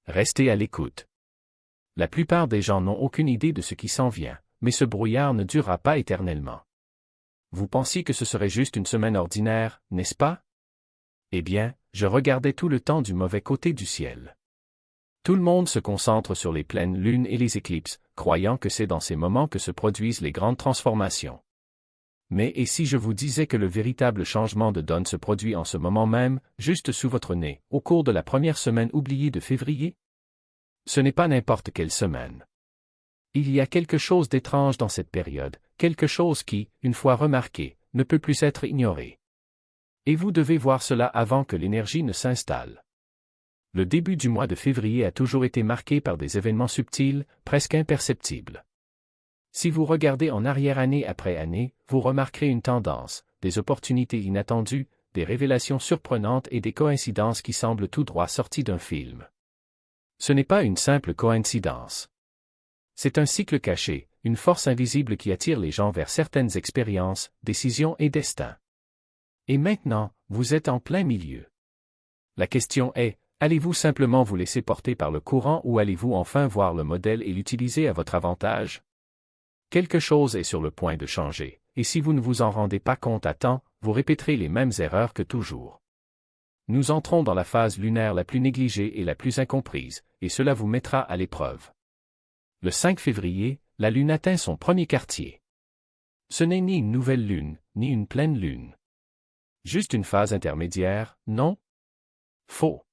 Restez à l'écoute. La plupart des gens n'ont aucune idée de ce qui s'en vient, mais ce brouillard ne durera pas éternellement. Vous pensiez que ce serait juste une semaine ordinaire, n'est-ce pas? Eh bien, je regardais tout le temps du mauvais côté du ciel. Tout le monde se concentre sur les pleines lunes et les éclipses, croyant que c'est dans ces moments que se produisent les grandes transformations. Mais et si je vous disais que le véritable changement de donne se produit en ce moment même, juste sous votre nez, au cours de la première semaine oubliée de février? Ce n'est pas n'importe quelle semaine. Il y a quelque chose d'étrange dans cette période, quelque chose qui, une fois remarqué, ne peut plus être ignoré. Et vous devez voir cela avant que l'énergie ne s'installe. Le début du mois de février a toujours été marqué par des événements subtils, presque imperceptibles. Si vous regardez en arrière année après année, vous remarquerez une tendance, des opportunités inattendues, des révélations surprenantes et des coïncidences qui semblent tout droit sorties d'un film. Ce n'est pas une simple coïncidence. C'est un cycle caché, une force invisible qui attire les gens vers certaines expériences, décisions et destins. Et maintenant, vous êtes en plein milieu. La question est, allez-vous simplement vous laisser porter par le courant ou allez-vous enfin voir le modèle et l'utiliser à votre avantage? Quelque chose est sur le point de changer, et si vous ne vous en rendez pas compte à temps, vous répéterez les mêmes erreurs que toujours. Nous entrons dans la phase lunaire la plus négligée et la plus incomprise, et cela vous mettra à l'épreuve. Le 5 février, la Lune atteint son premier quartier. Ce n'est ni une nouvelle Lune, ni une pleine Lune. Juste une phase intermédiaire, non? Faux.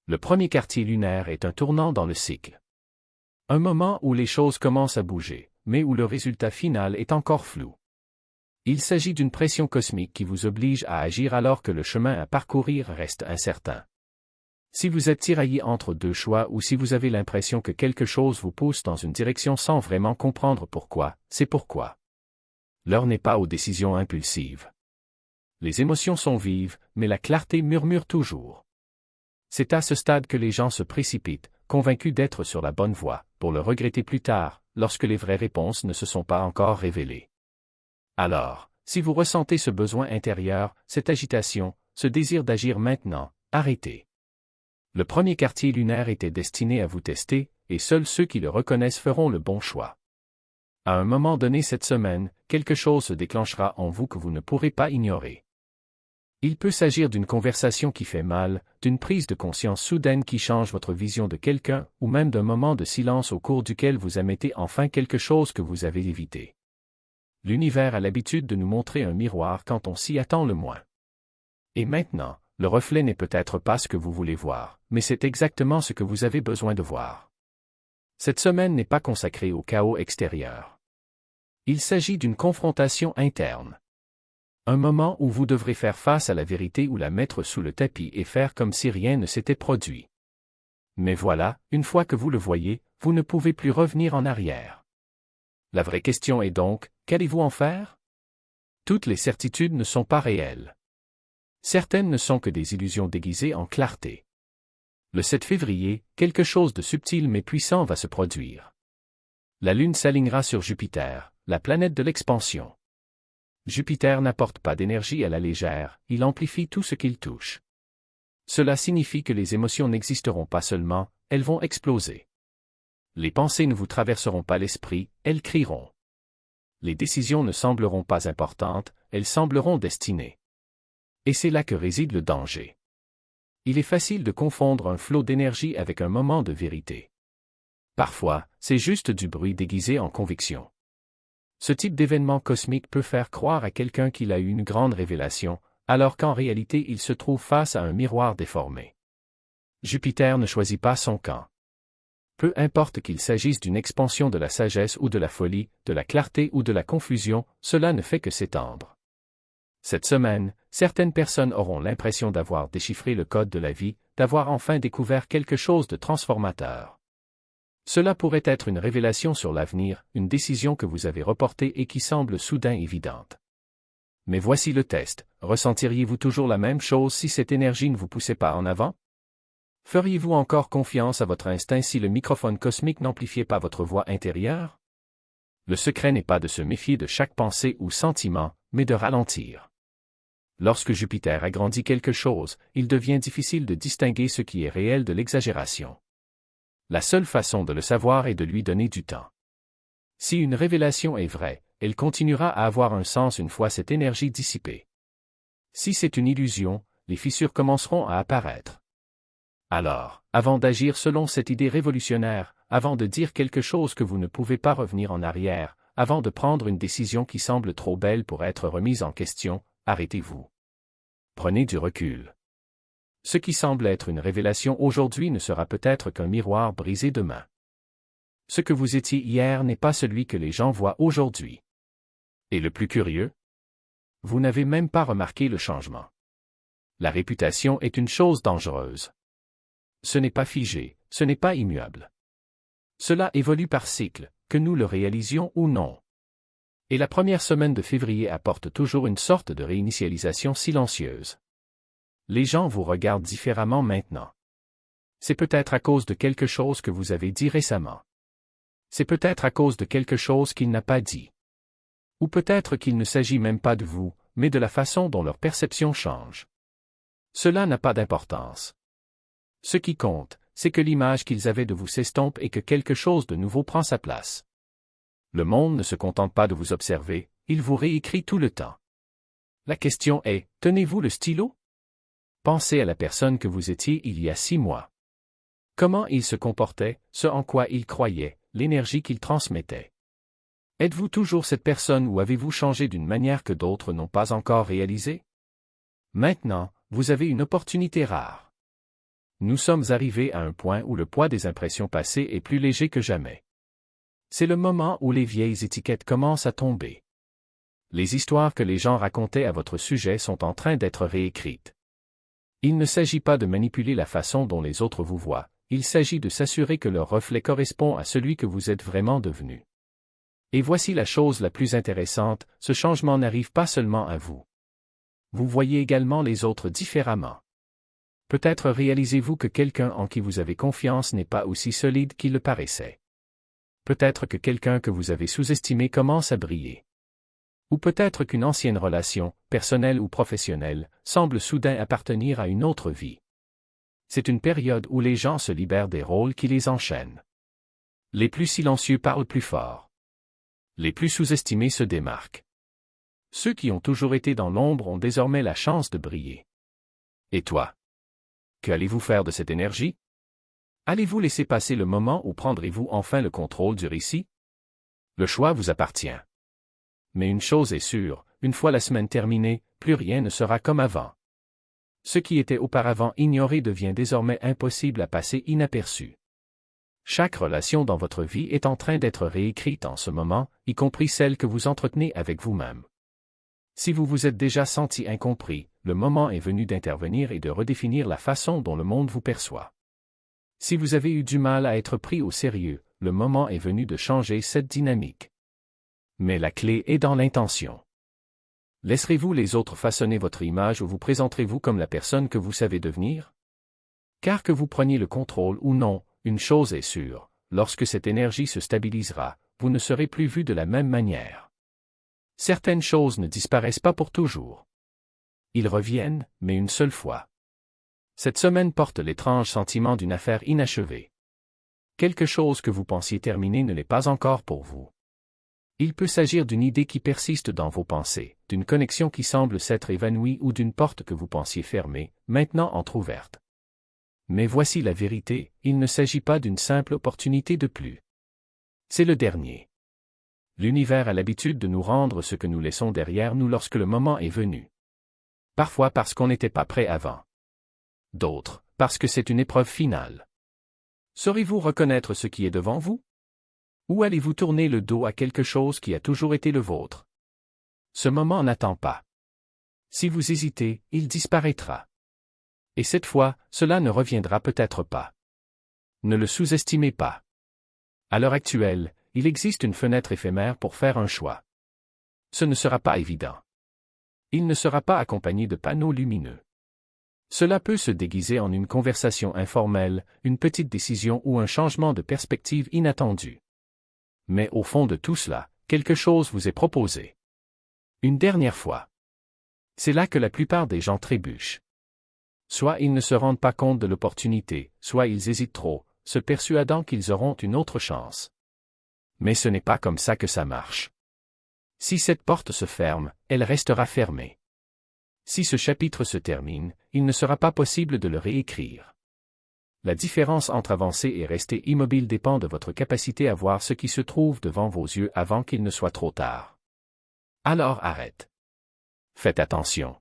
Le premier quartier lunaire est un tournant dans le cycle. Un moment où les choses commencent à bouger, mais où le résultat final est encore flou. Il s'agit d'une pression cosmique qui vous oblige à agir alors que le chemin à parcourir reste incertain. Si vous êtes tiraillé entre deux choix ou si vous avez l'impression que quelque chose vous pousse dans une direction sans vraiment comprendre pourquoi, c'est pourquoi. L'heure n'est pas aux décisions impulsives. Les émotions sont vives, mais la clarté murmure toujours. C'est à ce stade que les gens se précipitent, convaincus d'être sur la bonne voie, pour le regretter plus tard, lorsque les vraies réponses ne se sont pas encore révélées. Alors, si vous ressentez ce besoin intérieur, cette agitation, ce désir d'agir maintenant, arrêtez. Le premier quartier lunaire était destiné à vous tester, et seuls ceux qui le reconnaissent feront le bon choix. À un moment donné cette semaine, quelque chose se déclenchera en vous que vous ne pourrez pas ignorer. Il peut s'agir d'une conversation qui fait mal, d'une prise de conscience soudaine qui change votre vision de quelqu'un, ou même d'un moment de silence au cours duquel vous admettez enfin quelque chose que vous avez évité. L'univers a l'habitude de nous montrer un miroir quand on s'y attend le moins. Et maintenant, le reflet n'est peut-être pas ce que vous voulez voir, mais c'est exactement ce que vous avez besoin de voir. Cette semaine n'est pas consacrée au chaos extérieur. Il s'agit d'une confrontation interne. Un moment où vous devrez faire face à la vérité ou la mettre sous le tapis et faire comme si rien ne s'était produit. Mais voilà, une fois que vous le voyez, vous ne pouvez plus revenir en arrière. La vraie question est donc, qu'allez-vous en faire? Toutes les certitudes ne sont pas réelles. Certaines ne sont que des illusions déguisées en clarté. Le 7 février, quelque chose de subtil mais puissant va se produire. La Lune s'alignera sur Jupiter, la planète de l'expansion. Jupiter n'apporte pas d'énergie à la légère, il amplifie tout ce qu'il touche. Cela signifie que les émotions n'existeront pas seulement, elles vont exploser. Les pensées ne vous traverseront pas l'esprit, elles crieront. Les décisions ne sembleront pas importantes, elles sembleront destinées. Et c'est là que réside le danger. Il est facile de confondre un flot d'énergie avec un moment de vérité. Parfois, c'est juste du bruit déguisé en conviction. Ce type d'événement cosmique peut faire croire à quelqu'un qu'il a eu une grande révélation, alors qu'en réalité il se trouve face à un miroir déformé. Jupiter ne choisit pas son camp. Peu importe qu'il s'agisse d'une expansion de la sagesse ou de la folie, de la clarté ou de la confusion, cela ne fait que s'étendre. Cette semaine, certaines personnes auront l'impression d'avoir déchiffré le code de la vie, d'avoir enfin découvert quelque chose de transformateur. Cela pourrait être une révélation sur l'avenir, une décision que vous avez reportée et qui semble soudain évidente. Mais voici le test, ressentiriez-vous toujours la même chose si cette énergie ne vous poussait pas en avant? Feriez-vous encore confiance à votre instinct si le microphone cosmique n'amplifiait pas votre voix intérieure? Le secret n'est pas de se méfier de chaque pensée ou sentiment, mais de ralentir. Lorsque Jupiter agrandit quelque chose, il devient difficile de distinguer ce qui est réel de l'exagération. La seule façon de le savoir est de lui donner du temps. Si une révélation est vraie, elle continuera à avoir un sens une fois cette énergie dissipée. Si c'est une illusion, les fissures commenceront à apparaître. Alors, avant d'agir selon cette idée révolutionnaire, avant de dire quelque chose que vous ne pouvez pas revenir en arrière, avant de prendre une décision qui semble trop belle pour être remise en question, arrêtez-vous. Prenez du recul. Ce qui semble être une révélation aujourd'hui ne sera peut-être qu'un miroir brisé demain. Ce que vous étiez hier n'est pas celui que les gens voient aujourd'hui. Et le plus curieux? Vous n'avez même pas remarqué le changement. La réputation est une chose dangereuse. Ce n'est pas figé, ce n'est pas immuable. Cela évolue par cycle, que nous le réalisions ou non. Et la première semaine de février apporte toujours une sorte de réinitialisation silencieuse. Les gens vous regardent différemment maintenant. C'est peut-être à cause de quelque chose que vous avez dit récemment. C'est peut-être à cause de quelque chose qu'il n'a pas dit. Ou peut-être qu'il ne s'agit même pas de vous, mais de la façon dont leur perception change. Cela n'a pas d'importance. Ce qui compte, c'est que l'image qu'ils avaient de vous s'estompe et que quelque chose de nouveau prend sa place. Le monde ne se contente pas de vous observer, il vous réécrit tout le temps. La question est, tenez-vous le stylo? Pensez à la personne que vous étiez il y a 6 mois. Comment il se comportait, ce en quoi il croyait, l'énergie qu'il transmettait. Êtes-vous toujours cette personne ou avez-vous changé d'une manière que d'autres n'ont pas encore réalisée? Maintenant, vous avez une opportunité rare. Nous sommes arrivés à un point où le poids des impressions passées est plus léger que jamais. C'est le moment où les vieilles étiquettes commencent à tomber. Les histoires que les gens racontaient à votre sujet sont en train d'être réécrites. Il ne s'agit pas de manipuler la façon dont les autres vous voient, il s'agit de s'assurer que leur reflet correspond à celui que vous êtes vraiment devenu. Et voici la chose la plus intéressante, ce changement n'arrive pas seulement à vous. Vous voyez également les autres différemment. Peut-être réalisez-vous que quelqu'un en qui vous avez confiance n'est pas aussi solide qu'il le paraissait. Peut-être que quelqu'un que vous avez sous-estimé commence à briller. Ou peut-être qu'une ancienne relation, personnelle ou professionnelle, semble soudain appartenir à une autre vie. C'est une période où les gens se libèrent des rôles qui les enchaînent. Les plus silencieux parlent plus fort. Les plus sous-estimés se démarquent. Ceux qui ont toujours été dans l'ombre ont désormais la chance de briller. Et toi? Que allez-vous faire de cette énergie? Allez-vous laisser passer le moment ou prendrez-vous enfin le contrôle du récit? Le choix vous appartient. Mais une chose est sûre, une fois la semaine terminée, plus rien ne sera comme avant. Ce qui était auparavant ignoré devient désormais impossible à passer inaperçu. Chaque relation dans votre vie est en train d'être réécrite en ce moment, y compris celle que vous entretenez avec vous-même. Si vous vous êtes déjà senti incompris, le moment est venu d'intervenir et de redéfinir la façon dont le monde vous perçoit. Si vous avez eu du mal à être pris au sérieux, le moment est venu de changer cette dynamique. Mais la clé est dans l'intention. Laisserez-vous les autres façonner votre image ou vous présenterez-vous comme la personne que vous savez devenir? Car que vous preniez le contrôle ou non, une chose est sûre, lorsque cette énergie se stabilisera, vous ne serez plus vu de la même manière. Certaines choses ne disparaissent pas pour toujours. Ils reviennent, mais une seule fois. Cette semaine porte l'étrange sentiment d'une affaire inachevée. Quelque chose que vous pensiez terminer ne l'est pas encore pour vous. Il peut s'agir d'une idée qui persiste dans vos pensées, d'une connexion qui semble s'être évanouie ou d'une porte que vous pensiez fermée, maintenant entr'ouverte. Mais voici la vérité, il ne s'agit pas d'une simple opportunité de plus. C'est le dernier. L'univers a l'habitude de nous rendre ce que nous laissons derrière nous lorsque le moment est venu. Parfois parce qu'on n'était pas prêt avant. D'autres, parce que c'est une épreuve finale. Saurez-vous reconnaître ce qui est devant vous? Ou allez-vous tourner le dos à quelque chose qui a toujours été le vôtre? Ce moment n'attend pas. Si vous hésitez, il disparaîtra. Et cette fois, cela ne reviendra peut-être pas. Ne le sous-estimez pas. À l'heure actuelle, il existe une fenêtre éphémère pour faire un choix. Ce ne sera pas évident. Il ne sera pas accompagné de panneaux lumineux. Cela peut se déguiser en une conversation informelle, une petite décision ou un changement de perspective inattendu. Mais au fond de tout cela, quelque chose vous est proposé. Une dernière fois. C'est là que la plupart des gens trébuchent. Soit ils ne se rendent pas compte de l'opportunité, soit ils hésitent trop, se persuadant qu'ils auront une autre chance. Mais ce n'est pas comme ça que ça marche. Si cette porte se ferme, elle restera fermée. Si ce chapitre se termine, il ne sera pas possible de le réécrire. La différence entre avancer et rester immobile dépend de votre capacité à voir ce qui se trouve devant vos yeux avant qu'il ne soit trop tard. Alors arrête. Faites attention.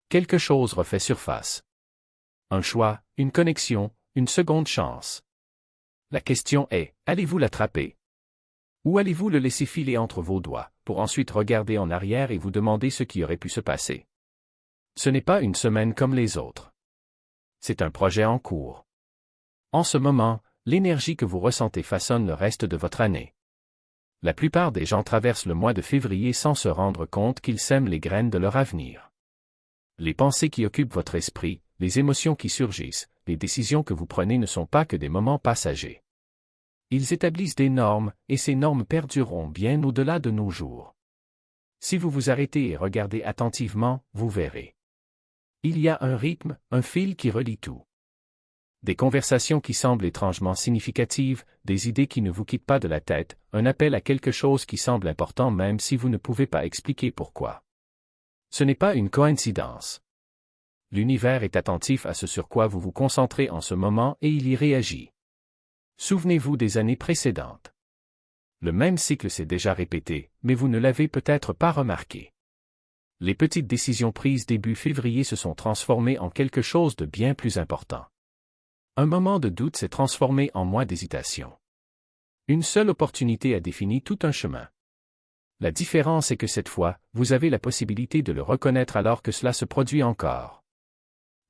Quelque chose refait surface. Un choix, une connexion, une seconde chance. La question est, allez-vous l'attraper? Ou allez-vous le laisser filer entre vos doigts, pour ensuite regarder en arrière et vous demander ce qui aurait pu se passer? Ce n'est pas une semaine comme les autres. C'est un projet en cours. En ce moment, l'énergie que vous ressentez façonne le reste de votre année. La plupart des gens traversent le mois de février sans se rendre compte qu'ils sèment les graines de leur avenir. Les pensées qui occupent votre esprit, les émotions qui surgissent, les décisions que vous prenez ne sont pas que des moments passagers. Ils établissent des normes, et ces normes perdureront bien au-delà de nos jours. Si vous vous arrêtez et regardez attentivement, vous verrez. Il y a un rythme, un fil qui relie tout. Des conversations qui semblent étrangement significatives, des idées qui ne vous quittent pas de la tête, un appel à quelque chose qui semble important même si vous ne pouvez pas expliquer pourquoi. Ce n'est pas une coïncidence. L'univers est attentif à ce sur quoi vous vous concentrez en ce moment et il y réagit. Souvenez-vous des années précédentes. Le même cycle s'est déjà répété, mais vous ne l'avez peut-être pas remarqué. Les petites décisions prises début février se sont transformées en quelque chose de bien plus important. Un moment de doute s'est transformé en mois d'hésitation. Une seule opportunité a défini tout un chemin. La différence est que cette fois, vous avez la possibilité de le reconnaître alors que cela se produit encore.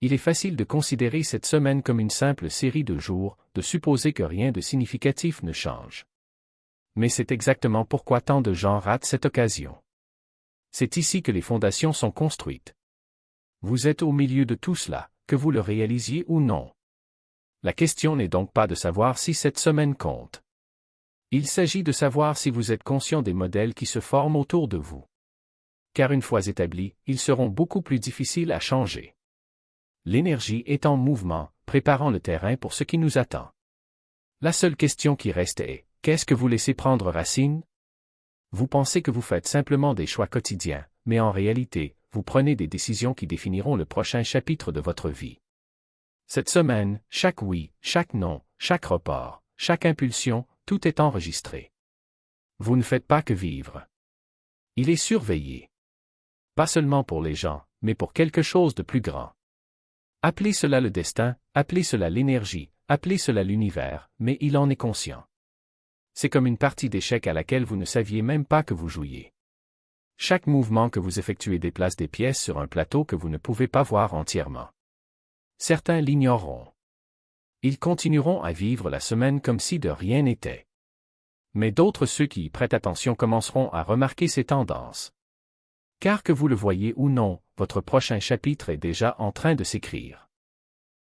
Il est facile de considérer cette semaine comme une simple série de jours, de supposer que rien de significatif ne change. Mais c'est exactement pourquoi tant de gens ratent cette occasion. C'est ici que les fondations sont construites. Vous êtes au milieu de tout cela, que vous le réalisiez ou non. La question n'est donc pas de savoir si cette semaine compte. Il s'agit de savoir si vous êtes conscient des modèles qui se forment autour de vous. Car une fois établis, ils seront beaucoup plus difficiles à changer. L'énergie est en mouvement, préparant le terrain pour ce qui nous attend. La seule question qui reste est, qu'est-ce que vous laissez prendre racine? Vous pensez que vous faites simplement des choix quotidiens, mais en réalité, vous prenez des décisions qui définiront le prochain chapitre de votre vie. Cette semaine, chaque oui, chaque non, chaque report, chaque impulsion, tout est enregistré. Vous ne faites pas que vivre. Il est surveillé. Pas seulement pour les gens, mais pour quelque chose de plus grand. Appelez cela le destin, appelez cela l'énergie, appelez cela l'univers, mais il en est conscient. C'est comme une partie d'échecs à laquelle vous ne saviez même pas que vous jouiez. Chaque mouvement que vous effectuez déplace des pièces sur un plateau que vous ne pouvez pas voir entièrement. Certains l'ignoreront. Ils continueront à vivre la semaine comme si de rien n'était. Mais d'autres, ceux qui y prêtent attention, commenceront à remarquer ces tendances. Car que vous le voyez ou non, votre prochain chapitre est déjà en train de s'écrire.